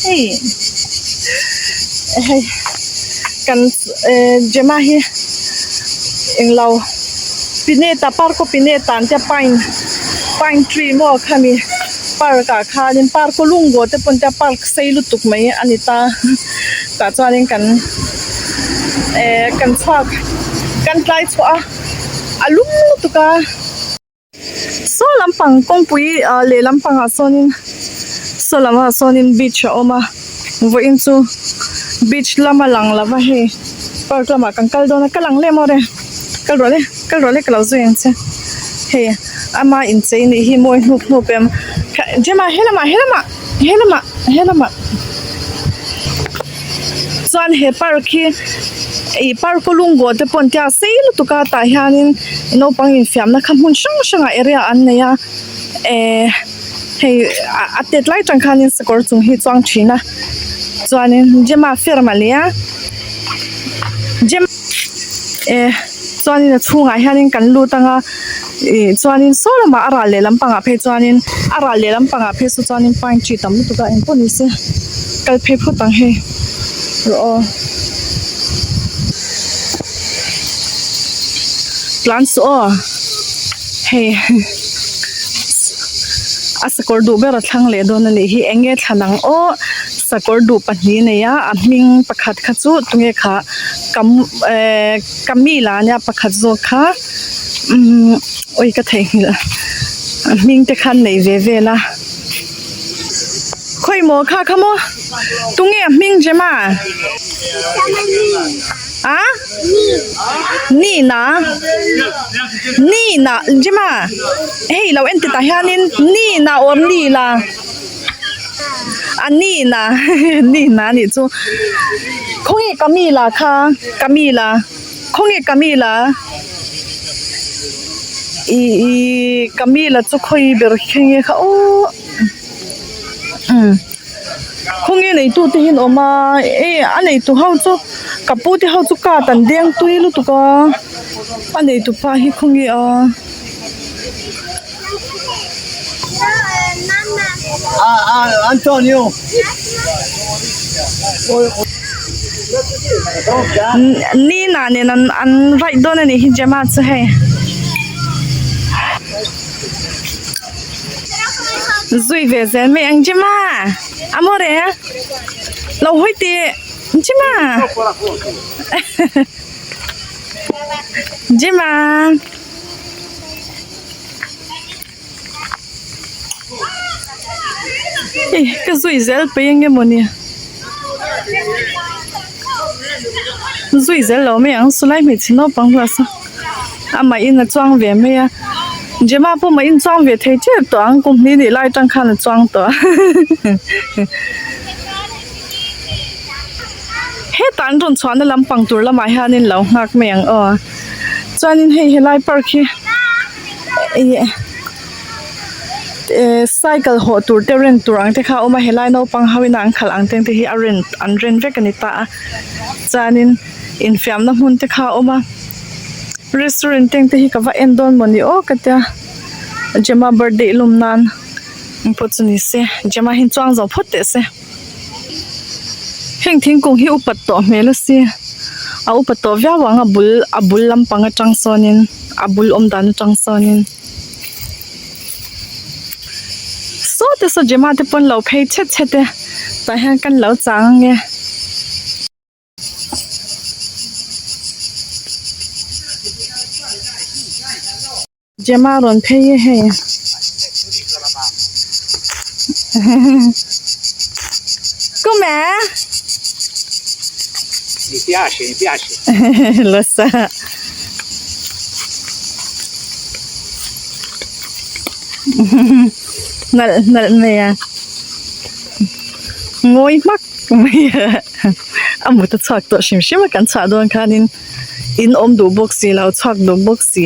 hey hey kan jema hi englau pineta parko pineta ante pine tree mo khami parka khalin parko lungo te ponta park seilu tuk mai anita ta chuanin kan chhuak kan tlai chua alum tuka so lampang kongpui le lampang a sonin so lama sonin beach oma vo inchu beach lama lang lava he park lama kan kaldona kalang le more kalrole kalau zueng che he ama in chei ni hi moi hnu pem jema helama chuan he park hi park lungo te pontia seil tuka ta hianin no pangin fiamna khamun sang area an neya hei atet lai tangkhanin skor chung hi chuang thina chuanin jema fermalia jem chuanin chunga hianin kan lu tanga chuanin solama ara le lampanga phe chuanin ara le lampanga phe su chuanin pine tree tam tuka in poni se kal phe phutang he ro plants hey asakor du bera thlang le don ani hi enge thanang sakor du pani ne ya aming pakhat kha chu tunge kha kamila nya pakhat zo kha oi ka thei la ming te khan nei ve la khoi mo kha khamo tunge ming jema Nina jema hey law ente ta hianin Nina or Nila Nina ni chu khongi Camila khongi Camila Camila chu khoi ber khinge kha khongi nei tu te hin oma anei tu hau chu kapu te hau chu ka tan deng tuilu tuka anei tu pa hi khongi Antonio Nina ne an right don ani hi jama chu he zui ve zen me ang jama amore lo hoite jama cái zui zel pe yang monia zui zel lo me ang sulai me chino pang la sa ama in na chuang ve me ya jema po ma in chuang ve thei che to ang kum ni lai tang khan chuang to he tan ron chuan na lampang tur lama hianin lo ngak meng chuanin hei lai park hi cycle ho tur te ren turang te kha oma helai no pang hawina ang khal ang teng te hi an ren ve kanita chanin in fiam na hun te kha oma restaurant teng te hi kawa endon moni katia jema birthday lumnan pochuni se jema hin chuang zo photte se heng thing kong hi upat to mela si upat to vya wang abul lampang atang sonin abul omdan atang sonin so te so jema te pon lo phei chet te ta han kan lo chang nge jema ron phei he come mi piace lo sa nal me ya ngoi mak me amu ta chak to shim kan cha don khanin in om du boxi lau chak du boxi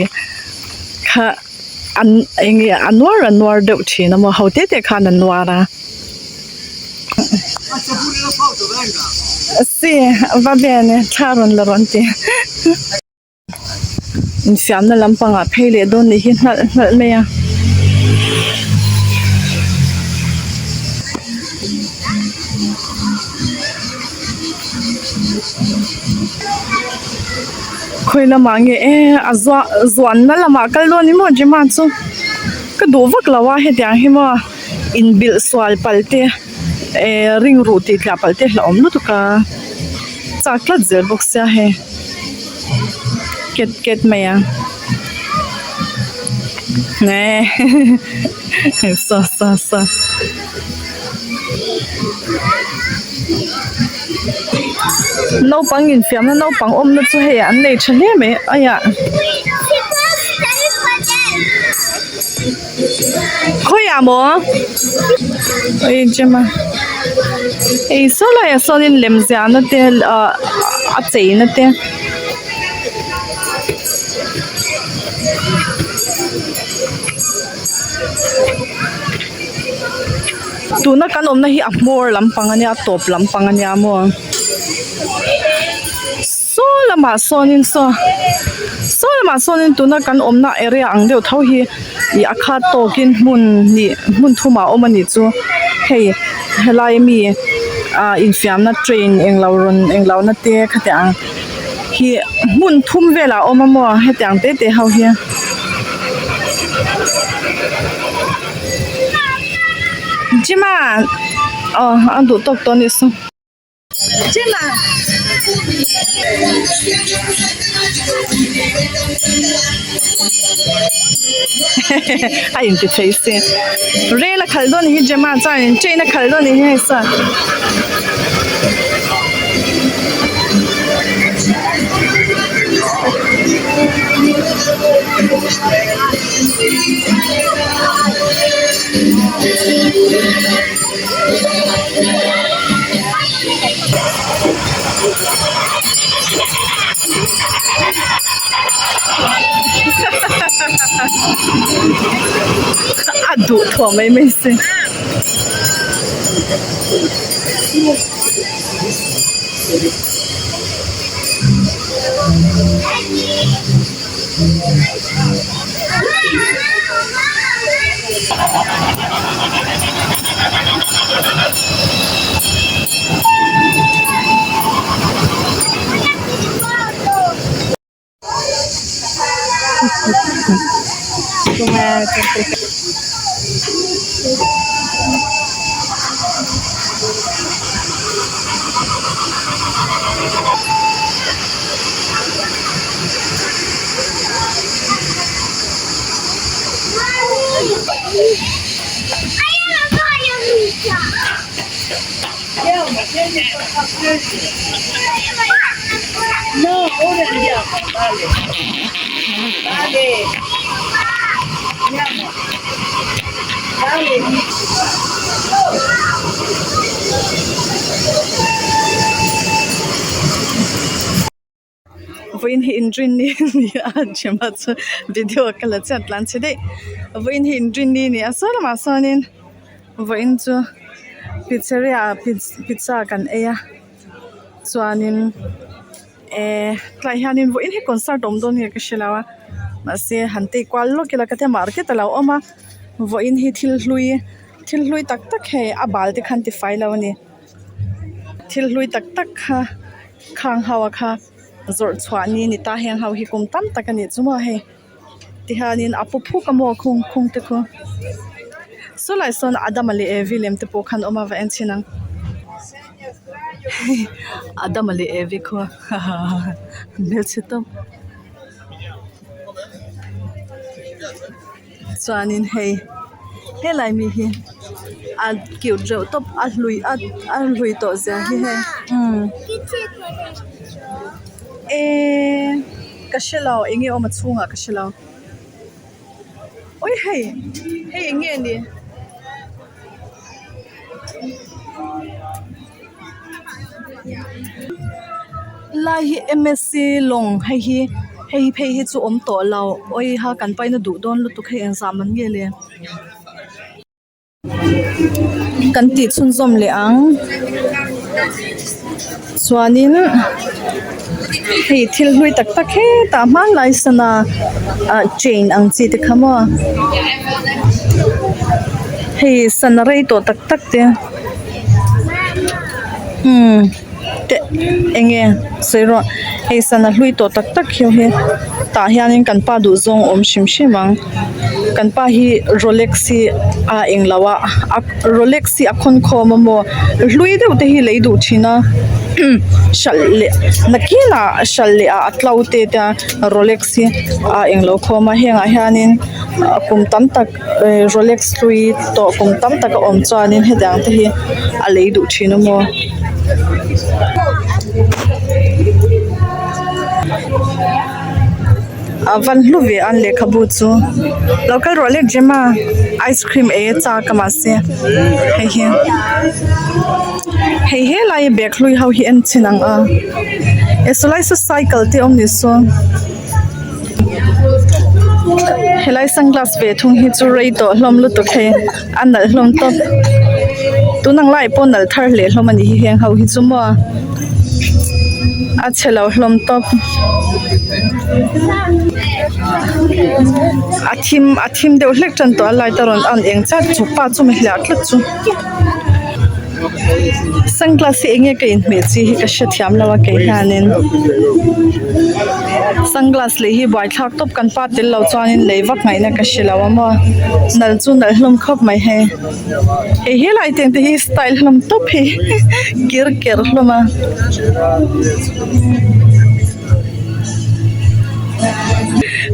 kha anwar de thina mo hote te khan anwara sì va bene charon la ronti in fiam na lampanga phele don ni hin nal me ya khơi là mà nghe doan na là mà cái luôn đi mà chỉ mà chú cái đồ vật là wa hết tiếng hi mà in bil swal palte ring ruti tla palte la om lu tu ka chaklat zel box ya he ket maya nè sa nấu bằng in phèm nấu bằng ôm nó chú hệ anh này chân hết mấy ai à khôi à mò ơi chứ mà ấy sao lại sao nên làm gì nó tên chế nó tên tu na kan om na hi a more lampang ania top lampang ania mo so lama sonin tu na kan om na area ang deu thau hi i akha tokin mun thuma omani chu hei helai mi in fiam na train englo na te khatang hi mun thum vela oma mo hetang te hau hi Jima, ang tutok to ni so. Jima. Ay, hindi taste. Rela kaldo ni Jima, zain, Jina kaldo ni Hesa. Adult thua mấy xí. No, ahora ya, vale. Vale. Vale. Voin hi indrin ni chema chu video kala chat lan che de voin hi indrin ni asala ma sonin voin chu pizza kan eya chuanin tlai hanin voin hi concert dom don hi ka shelawa ma se hante kwal lo kila ka te market ala oma voin hi thil hlui tak he abal te khan ti fai law ni thil hlui tak kha khang hawa kha zor chhuani ni ta heng hau hi kum tam takani chuma he ti hanin apu phu ka mo khung te ko so lai son adamali evilem te po khan oma va en chinang adamali evi ko mel chitom chuanin hei helai mi hi a kiu jo top a hlui to za hi he kashelaw inge o machunga kashelaw oi hey inge ni la hi MSc long hei phei hi chu om to law oi ha kan pai na du don lu tu khai exam man nge le kan ti chun zom le ang chuanin hei thil hlui tak he ta man lai sana chain ang chi te khama hei sanarei to tak te te enge sero hei sana hlui to tak tak hiu he ta hianin kan pa du zong om shim shimang kan pa hi Rolex si a englawa Rolex si akhon khom mo hlui de te hi leidu thina shalle nakina shalle a atlaute ta Rolex si a englo khoma henga hianin kum tam tak Rolex hlui to kum tam tak om chanin hedang te hi a leidu thina mo van hluve an le khabu chu local Rolex jema ice cream e cha kama se hei lai bag hlui hau hi en chinang a esolai sa cycle te omni so helai sunglass ve thung hi chu rei to hlom lu to khe an nal hlom to tunang lai pon nal thar le hlom ani hi heng hau hi chu mo a chelo hlom to athim de hlek tan to lai taron an eng cha chu pa chu me hlak tlat chu sunglass enge ke in me chi hi ka shathiam lawa ke hanin sunglass le hi bai thak top kan pa tel lo chanin leiwak ngai na ka shilawa mo nal chu nal hlom khop mai he he lai teng te hi style hlom top hi kir ker hloma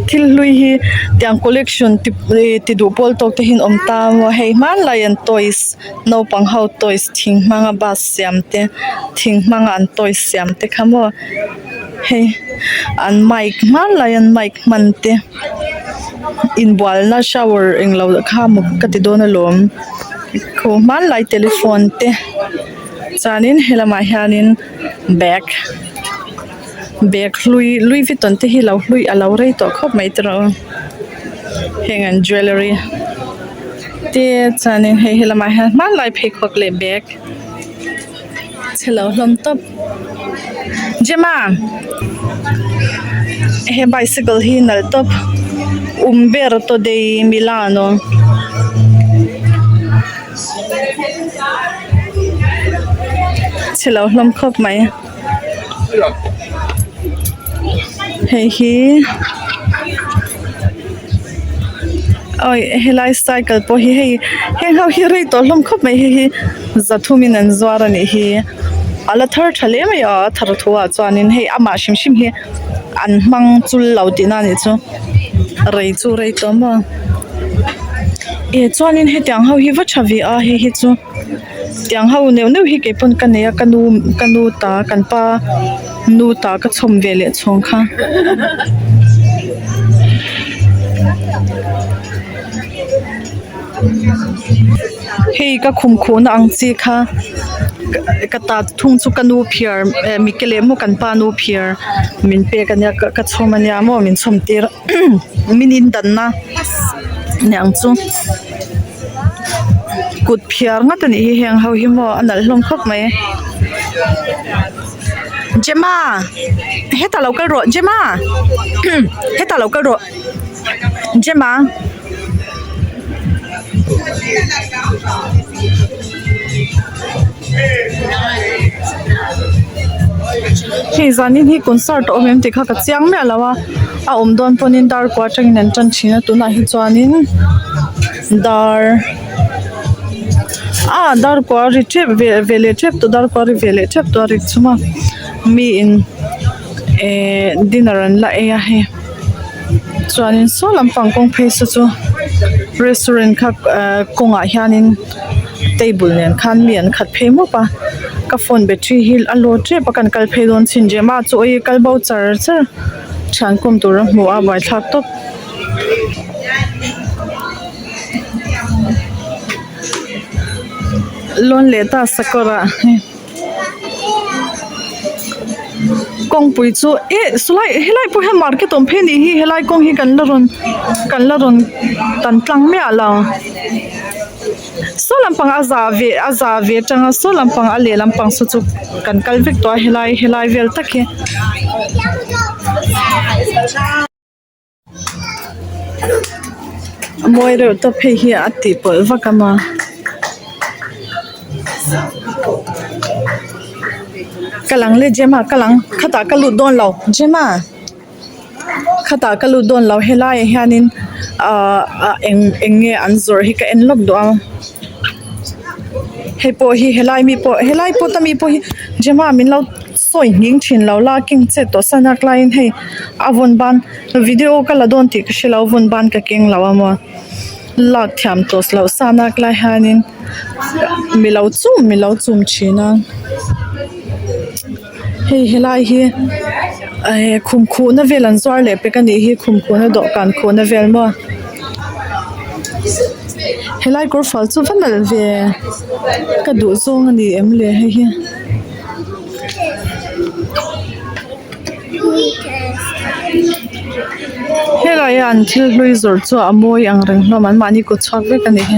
thil lui hi tiang collection ti du pol tok te hin om ta mo hei man lion toys no pang how toys thing manga bas siam te thing manga an toys siam te khamo hei an mic man lion mic man te in bwal na shower englo kha mu ka ti don alom ko man lai telephone te chanin helama hianin bag Louis Vuitton te hi lo hlui alo rei to khop mai tro heng an jewelry te chanin hei helama ha man lai phek khok le bag chelo hlom top jema he bicycle hi nal top Umberto de Milano chelo hlom khop mai hei hi oi helai cycle po hi hei hau hi rei to hlom khop mai hi zathumin an zwar ani hi ala thar thale mai a thar thuwa chuanin hei ama shim shim hi an mang chul lo tina ni chu rei to ma e chuanin he tiang hau hi va thavi a hi chu tiang hau neu hi ke pon kan ya kanu ta kan pa nu ta ka chom vele chong kha hei ka khum khona ang chi kha ka ta thung chu kanu phiar mikele mo kan pa nu phiar min pe kan ya ka chomania mo min chom tir min in dan na nyang chu kut phiar nga tan hi heng hau hi mo anal hlom khop mai Jema heta local ro Jema heta local ro Jema hi zanin hi concert omem te kha ka chiang me alawa a om don ponin dar kwa tangin an tan thina tuna hi chuanin dar kwa ri chep vele chep to dar kwa ri vele chep to ri chuma mi in dinner an la e he chuanin so lampang kong phase chu restaurant kha konga hianin table nen khan mi an khat phe mo pa ka phone battery hil a lo tre pakan kal phe don chin je ma chu oi kal bau char than kom tur mo a bai thak top lon le ta sakora kong pui chu sulai helai po he market om phe ni hi helai kong hi kan la ron tan tlang me ala so lampang azave tanga so lampang ale lampang su chu kan kalvik to helai vel takhe moiro to phe hi ati pol vakama kalang le jema kalang khata kalu don lo jema khata kalu don lo helai hianin enge anzor hi ka en lok do he po hi helai po tami po hi jema min lo soi ning thin lo la king che to sana client he avon ban video kala don ti ka shilo avon ban ka king lawa mo la thiam tos lo sana klai hanin milau chum china hei helai hi khum khu na velan zwar le pe kan hi khum khu na do kan khu na vel mo helai kor fal chu vanal ve ka du zong ani em le hi helai an thil hlui zor chu amoi ang reng no man mani ko chhak ve kan hi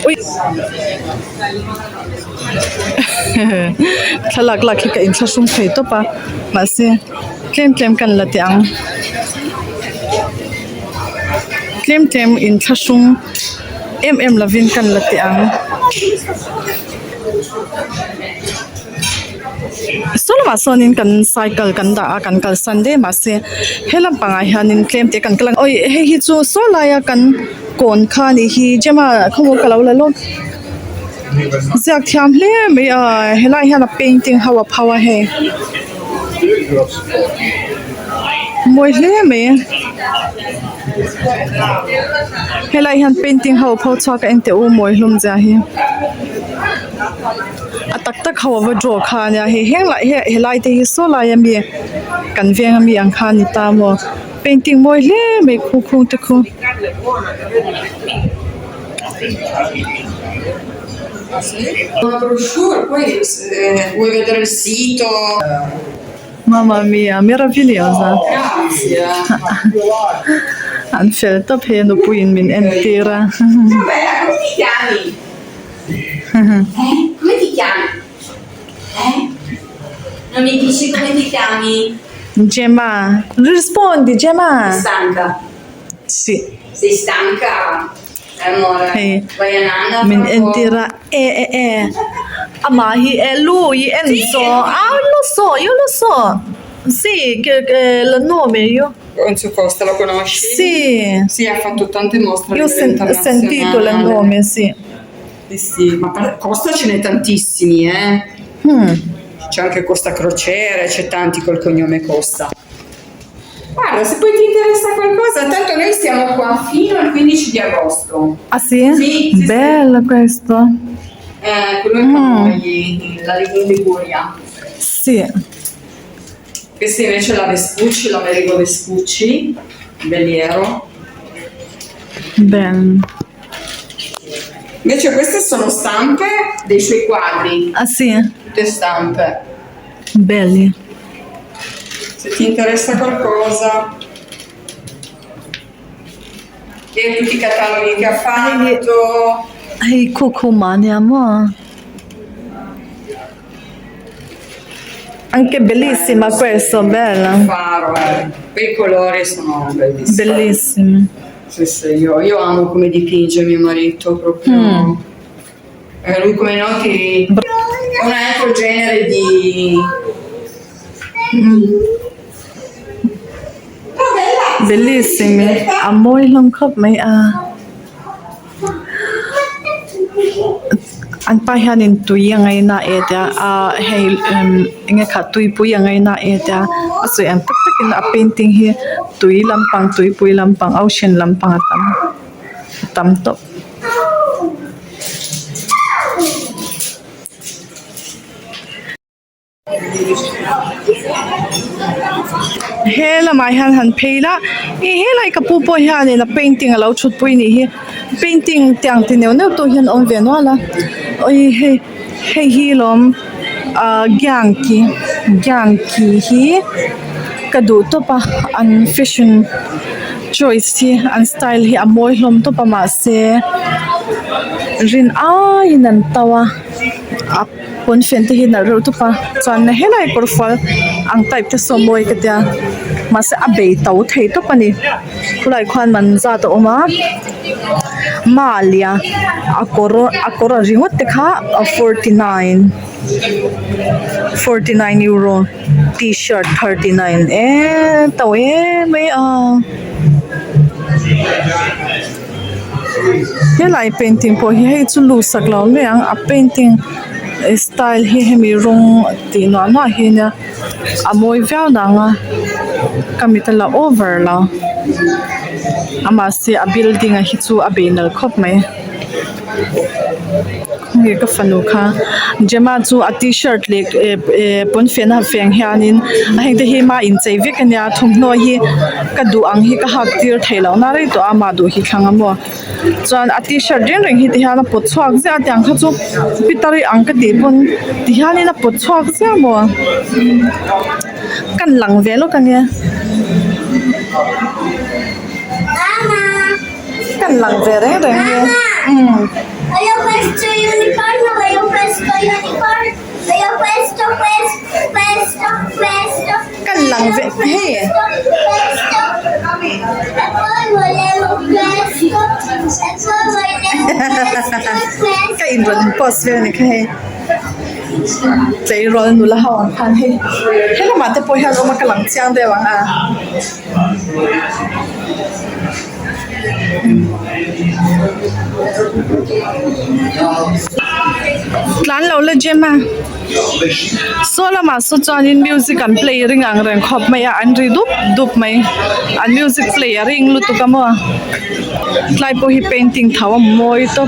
ui thalak lak hi ka in thlasum thei to pa ma se tlem kan la tiang tlem in thlasung lavin kan la tiang solama sonin kan cycle kan da kan kal sunday ma se helam panga hanin tlem te kan kalang oi he hi chu solaya kan kon kha ni hi jema khongo kalau la lo Zak thiam hle me helai hana painting hawa power he moi hle me helai han painting hawa phau chak ente u moi hlum ja hi atak tak hawa wa draw kha nya he heng la he helai te hi so la ya mi kan veng mi ang kha ni ta mo painting moi hle me khu te khu Una brochure, poi vuoi vedere il sito? Mamma mia, meravigliosa. Grazie. Han fällt upp här nu på in min entera. Vabbè, come ti chiami? Come ti chiami? Non mi dici come ti chiami? Gemma, rispondi Gemma. Stanca. Sì. Sei stanca? Amore, Hey. vai a nanna. Min entera Ama hi lui Enzo. Ah, io lo so. Sì, che il nome io. Enzo Costa, lo conosci? Sì. Sì, ha fatto tante mostre a Io ho livello internazionale. sentito il nome, sì. Sì, ma Costa ce n'è tantissimi, C'è anche Costa Crociere, c'è tanti col cognome Costa. Guarda, se poi ti interessa qualcosa, tanto noi stiamo qua fino al 15 di agosto. Ah sì? Sì. Bello questo. Quello è la Liguria. Sì. Questa invece è la Vespucci, l'Americo Vespucci, Belliero. Bello. Invece queste sono stampe dei suoi quadri, Ah sì? tutte stampe. Belli. Se ti interessa qualcosa. E tutti i cataloghi che ha fatto. Ehi, Cucumania, mo. Anche bellissima questa, bella. Faro, Quei colori sono bellissimi. Bellissimi. Sì, io amo come dipinge mio marito, proprio. Lui come noti è un altro genere di. Bellissimi. Amoy lang kap may an pahanin tuy ngay na eta hey inga ka tuy pu ngay na eta aso an tak na painting hi tuy lampang tuy pu lampang ocean lampang tam top hela mai han phela helai ka pu po hian na painting alo chut pui ni hi painting tiang ti neu neu to hian on ve no la oi he hi lom gyang ki hi ka du to pa an fashion choice hi an style hi amoi hlom to pa ma se rin ai nan tawa pon fen te hi na ro tu pa chan na helai profile ang type te somoi ka tia mase a be tau thei to pani kulai khan man za to oma malia akora ringot te kha 49 euro t-shirt 39 tau mai helai painting po hi hei chu lu sak lo me ang a painting style hi hemi rong ti na hi na amoi vau na nga kamitala over la ama se a building a hi chu a banal khop mai nge ka fanu kha jema chu a t-shirt le pon fen ha feng hianin a heng te hi ma in chei vek ania thumno hi ka du ang hi ka hak tir thailo na rei to ama du hi thanga mo chuan a t-shirt reng hi ti hian a pot chhuak zia tiang kha chu pitari ang ka ti pon ti hianin a pot chhuak zia mo kan lang velo kan ya kan lang ve reng ye Voy puesto unicornio, voy puesto unicornio, voy puesto. kan lang ve he ka in ron pos ve ni ka he chei rol nu la hawan khan he hela ma te po ha ro ma ka lang chiang de wang a tlan lo le jema so lama so chanin music and play ring ang reng khop mai an ri dup mai an music play ring lu tu kamo tlai po hi painting thawa moi to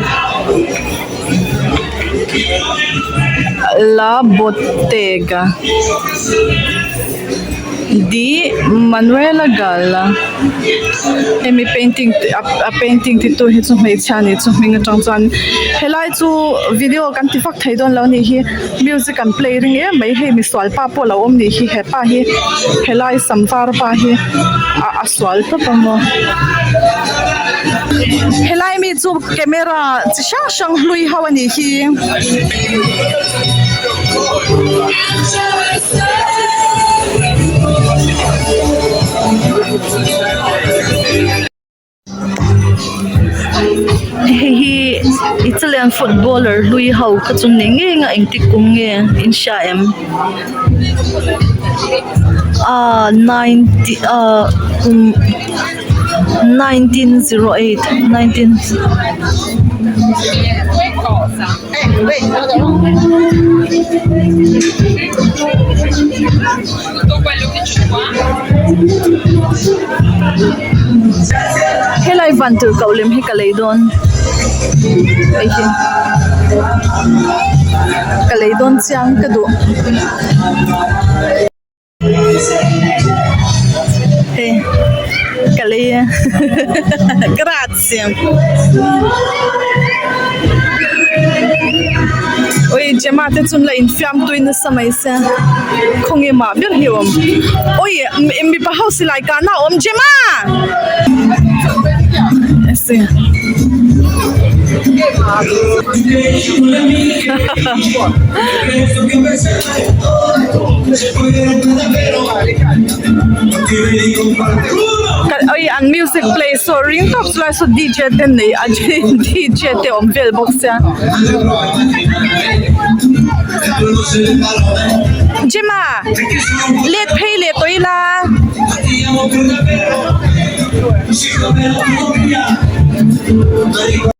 La Bottega di Manuela Galla emi painting a painting ti tu hi chu mai chani chu minga tang chan helai chu video kan ti fak thai don lo ni hi music and play ring e mai he mi swal pa po lo om ni hi he pa hi helai samvar pa hi a swal to pa mo helai mi chu camera chi shang hlui hawani hi hi Italian footballer Louis Hau kachun nge nga ingti kum nge in Shaem 1908 tutto quello che c'è qua. helai vantur kaulim hi kaleidon ai hi kaleidon chiang kadu hey kaleia grazie oi jemate chun la infiam tuin samai se khonge ma bir hiom oi mi pa house lai ka na om jema ese oi an music play so ring top so DJ ten nei a DJ te om vel box ya Jema let pay le toila